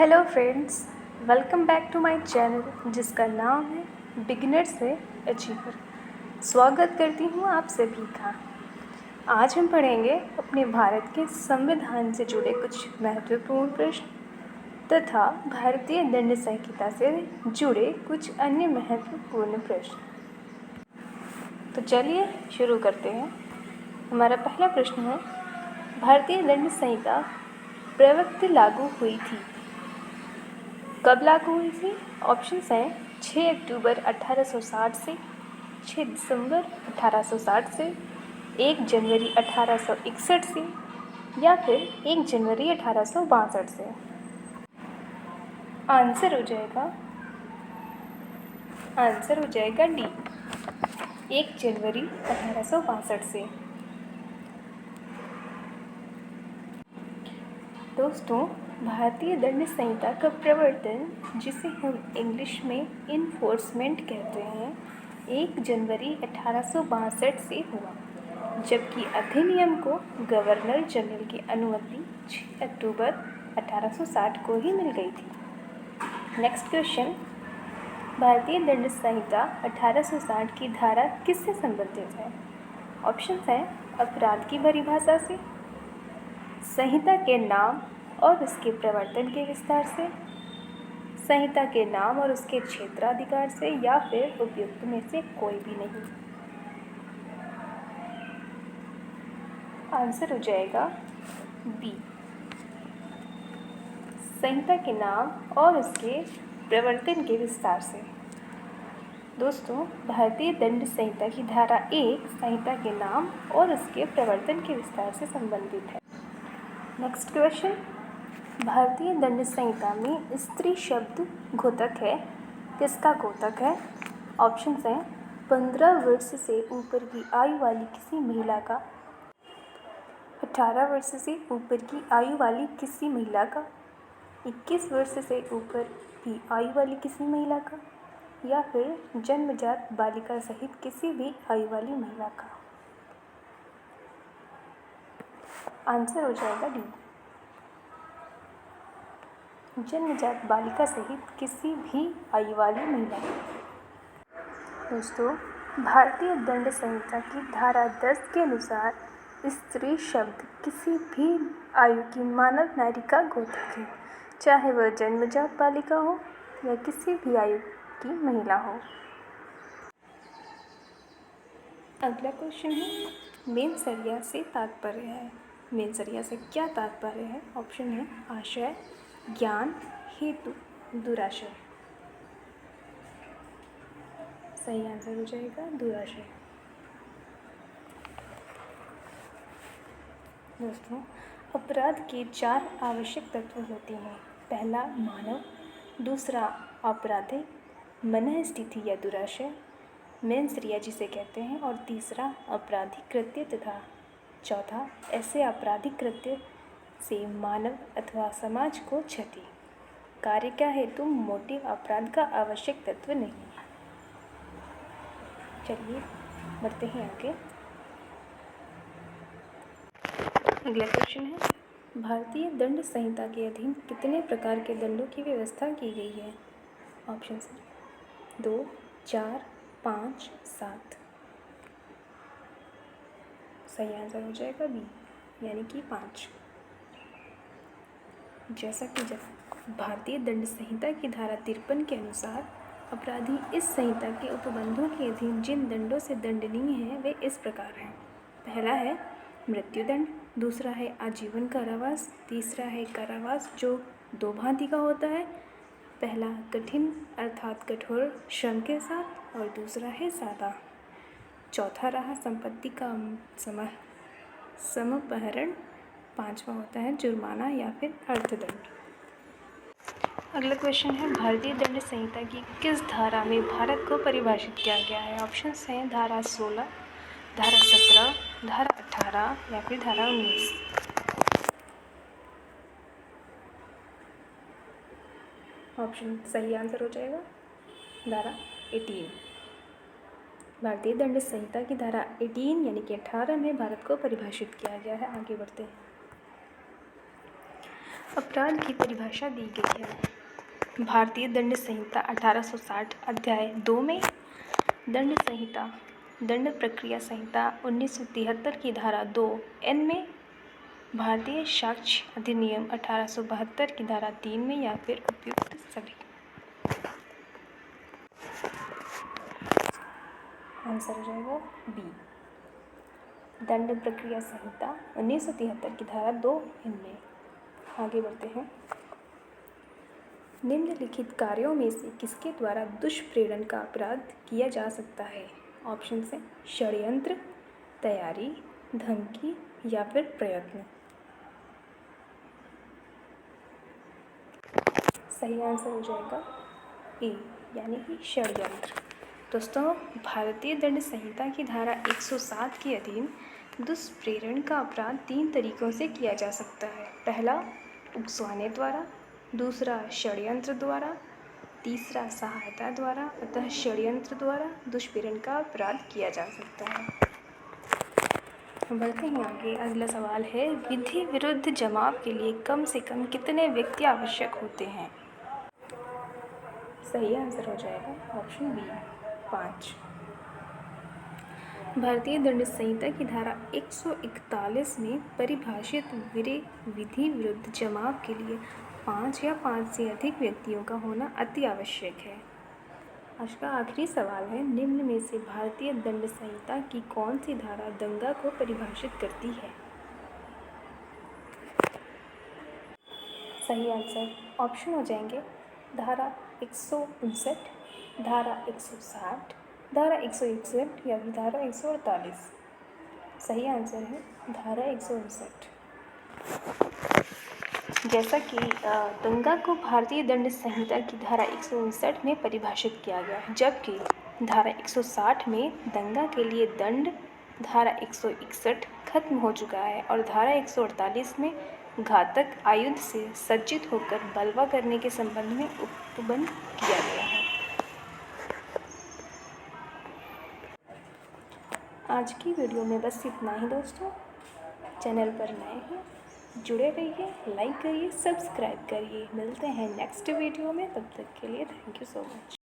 Hello friends, welcome back to my channel जिसका नाम है बिगिनर से अचीवर। स्वागत करती हूँ आप सभी का। आज हम पढ़ेंगे अपने भारत के संविधान से जुड़े कुछ महत्वपूर्ण प्रश्न तथा भारतीय दंड संहिता से जुड़े कुछ अन्य महत्वपूर्ण प्रश्न। तो चलिए शुरू करते हैं। हमारा पहला प्रश्न है, भारतीय दंड संहिता प्रवृत्ति लागू हुई थी? कब लागू हुई थी? ऑप्शंस हैं 6 अक्टूबर 1860 से, 6 दिसंबर 1860 से, 1 जनवरी 1861 से या फिर 1 जनवरी 1862 से। आंसर हो जाएगा डी, 1 जनवरी 1862 से। दोस्तों, भारतीय दंड संहिता का प्रवर्तन, जिसे हम इंग्लिश में इन्फोर्समेंट कहते हैं, 1 जनवरी 1862 से हुआ, जबकि अधिनियम को गवर्नर जनरल की अनुमति 6 अक्टूबर 1860 को ही मिल गई थी। नेक्स्ट क्वेश्चन, भारतीय दंड संहिता 1860 की धारा किससे संबंधित है? ऑप्शंस हैं अपराध की परिभाषा से, संहिता के नाम और उसके प्रवर्तन के विस्तार से, संहिता के नाम और उसके क्षेत्राधिकार से या फिर उपयुक्त में से कोई भी नहीं। आंसर हो जाएगा बी, संहिता के नाम और उसके प्रवर्तन के विस्तार से। दोस्तों, भारतीय दंड संहिता की धारा 1 संहिता के नाम और उसके प्रवर्तन के विस्तार से संबंधित है। नेक्स्ट क्वेश्चन, भारतीय दंड संहिता में स्त्री शब्द घोतक है, किसका घोतक है? ऑप्शंस हैं 15 वर्ष से ऊपर की आयु वाली किसी महिला का, 18 वर्ष से ऊपर की आयु वाली किसी महिला का, 21 वर्ष से ऊपर की आयु वाली किसी महिला का या फिर जन्मजात बालिका सहित किसी भी आयु वाली महिला का। आंसर हो जाएगा डी, जन्मजात बालिका सहित किसी भी आयु वाली महिला। दोस्तों, भारतीय दंड संहिता की धारा 10 के अनुसार स्त्री शब्द किसी भी आयु की मानव नारी का घोतक है, चाहे वह जन्मजात बालिका हो या किसी भी आयु की महिला हो। अगला क्वेश्चन है, मेंसरिया से तात्पर्य है। मेंसरिया से क्या तात्पर्य है? ऑप्शन है आशय, ज्ञान, हेतु, दुराशय। सही आंसर हो जाएगा दुराशय। दोस्तों, अपराध के 4 आवश्यक तत्व होते हैं। पहला मानव, दूसरा आपराधिक, मनः स्थिति या दुराशय, मेंसरिया जिसे कहते हैं, और तीसरा आपराधिक कृत्य तथा चौथा ऐसे आपराधिक कृत्य से मानव अथवा समाज को क्षति। कार्य का हेतु मोटिव अपराध का आवश्यक तत्व नहीं। चलिए बढ़ते हैं आगे। अगला क्वेश्चन है, भारतीय दंड संहिता के अधीन कितने प्रकार के दंडों की व्यवस्था की गई है? ऑप्शन है 2, 4, 5, 7। सही आंसर हो जाएगा बी, यानी कि 5। जैसा कि भारतीय दंड संहिता की धारा 53 के अनुसार अपराधी इस संहिता के उपबंधों के अधीन जिन दंडों से दंडनीय हैं वे इस प्रकार हैं। पहला है मृत्युदंड, दूसरा है आजीवन कारावास, तीसरा है कारावास जो 2 भांति का होता है, पहला कठिन अर्थात कठोर श्रम के साथ और दूसरा है सादा, चौथा रहा संपत्ति का समपहरण, पांचवा होता है जुर्माना या फिर अर्थदंड। अगला क्वेश्चन है, भारतीय दंड संहिता की किस धारा में भारत को परिभाषित किया गया है? ऑप्शंस हैं धारा 16, धारा 17, धारा 18 या फिर धारा 19। ऑप्शन सही आंसर हो जाएगा धारा 18। भारतीय दंड संहिता की धारा 18 यानी कि 18 में भारत को परिभाषित किया गया है। आगे बढ़ते हैं। अपराध की परिभाषा दी गई है। भारतीय दंड संहिता 1860 अध्याय 2 में, दंड संहिता दंड प्रक्रिया संहिता 1973 की धारा 2(n) में, भारतीय साक्ष्य अधिनियम 1872 की धारा 3 में, या फिर उपयुक्त सभी। आंसर हो जाएगा बी, दंड प्रक्रिया संहिता 1973 की धारा 2(n) में। आगे बढ़ते हैं। निम्नलिखित कार्यों में से किसके द्वारा दुष्प्रेरण का अपराध किया जा सकता है? ऑप्शन से षड्यंत्र, तैयारी, धमकी या फिर प्रयत्न। सही आंसर हो जाएगा ए, यानी कि षड्यंत्र। दोस्तों, भारतीय दंड संहिता की धारा 107 के अधीन दुष्प्रेरण का अपराध 3 तरीकों से किया जा सकता है। पहला, उकसाने द्वारा, दूसरा षड्यंत्र द्वारा, तीसरा सहायता द्वारा। अतः षड्यंत्र द्वारा दुष्प्रेरण का अपराध किया जा सकता है। बढ़ते हैं आगे। अगला सवाल है, विधि विरुद्ध जमाव के लिए कम से कम कितने व्यक्ति आवश्यक होते हैं? सही आंसर हो जाएगा ऑप्शन बी, 5। भारतीय दंड संहिता की धारा 141 में परिभाषित विधि विरुद्ध जमाव के लिए 5 या 5 से अधिक व्यक्तियों का होना अति आवश्यक है। आज का आखिरी सवाल है, निम्न में से भारतीय दंड संहिता की कौन सी धारा दंगा को परिभाषित करती है? सही आंसर ऑप्शन हो जाएंगे धारा 159, धारा 160, धारा 161 या फिर धारा 148। सही आंसर है धारा 159। जैसा कि दंगा को भारतीय दंड संहिता की धारा 159 में परिभाषित किया गया है, जबकि धारा 160 में दंगा के लिए दंड धारा 161 खत्म हो चुका है और धारा 148 में घातक आयुध से सज्जित होकर बलवा करने के संबंध में उपबंध किया गया है। आज की वीडियो में बस इतना ही दोस्तों। चैनल पर नए हैं, जुड़े रहिए, लाइक करिए, सब्सक्राइब करिए। मिलते हैं नेक्स्ट वीडियो में, तब तक के लिए थैंक यू सो मच।